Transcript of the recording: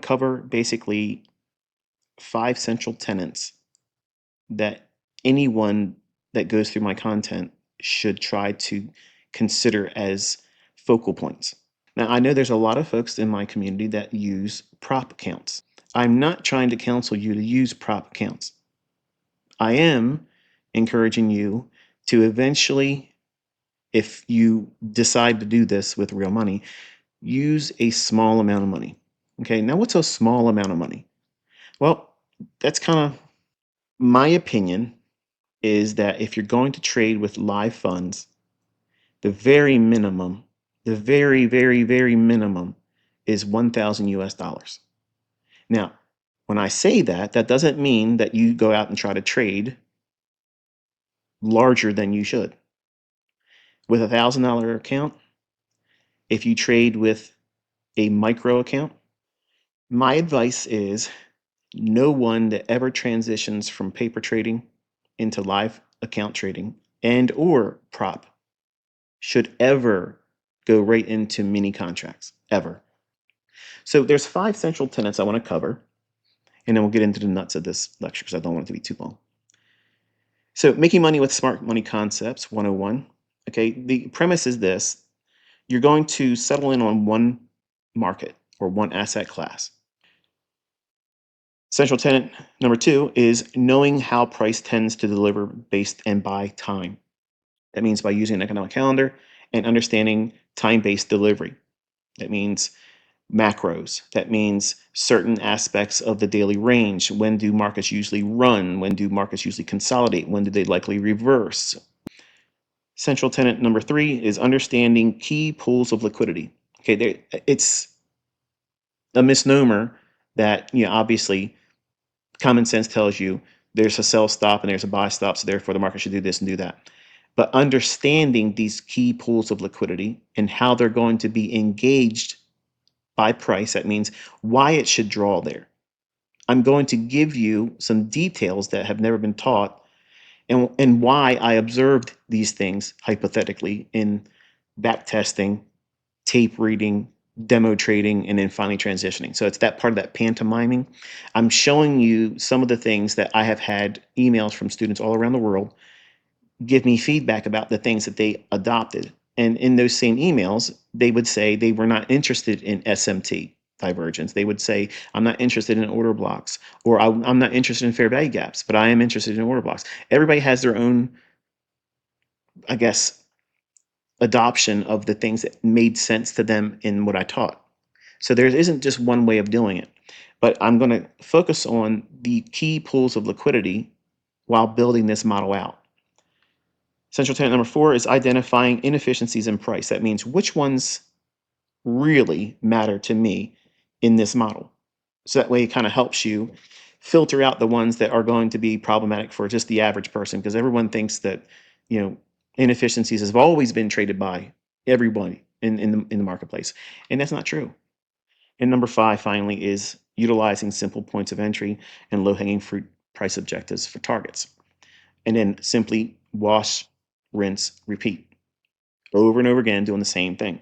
Cover basically 5 central tenets that anyone that goes through my content should try to consider as focal points. Now, I know there's a lot of folks in my community that use prop accounts. I'm not trying to counsel you to use prop accounts. I am encouraging you to eventually, if you decide to do this with real money, use a small amount of money. Okay, now what's a small amount of money? Well, that's kind of my opinion is that if you're going to trade with live funds, the very minimum, the very, very, very minimum is 1,000 US dollars. Now, when I say that, that doesn't mean that you go out and try to trade larger than you should. With a $1,000 account, if you trade with a micro account, my advice is no one that ever transitions from paper trading into live account trading and or prop should ever go right into mini contracts, ever. So there's 5 central tenets I want to cover, and then we'll get into the nuts of this lecture because I don't want it to be too long. So making money with smart money concepts 101. Okay, the premise is this. You're going to settle in on one market or one asset class. Central tenet number 2 is knowing how price tends to deliver based and by time. That means by using an economic calendar and understanding time-based delivery. That means macros. That means certain aspects of the daily range. When do markets usually run? When do markets usually consolidate? When do they likely reverse? Central tenet number 3 is understanding key pools of liquidity. Okay, it's a misnomer that, obviously common sense tells you there's a sell stop and there's a buy stop, so therefore the market should do this and do that. But understanding these key pools of liquidity and how they're going to be engaged by price, that means why it should draw there. I'm going to give you some details that have never been taught and why I observed these things hypothetically in back testing, tape reading, demo trading, and then finally transitioning. So it's that part of that pantomiming. I'm showing you some of the things that I have had emails from students all around the world give me feedback about the things that they adopted. And in those same emails, they would say they were not interested in SMT divergence. They would say, I'm not interested in order blocks, or I'm not interested in fair value gaps, but I am interested in order blocks. Everybody has their own, I guess, adoption of the things that made sense to them in what I taught. So there isn't just one way of doing it, but I'm going to focus on the key pools of liquidity while building this model out. Central tenet number 4 is identifying inefficiencies in price. That means which ones really matter to me in this model. So that way it kind of helps you filter out the ones that are going to be problematic for just the average person, because everyone thinks that, inefficiencies have always been traded by everybody in the marketplace. And that's not true. And number 5, finally, is utilizing simple points of entry and low-hanging fruit price objectives for targets. And then simply wash, rinse, repeat over and over again, doing the same thing.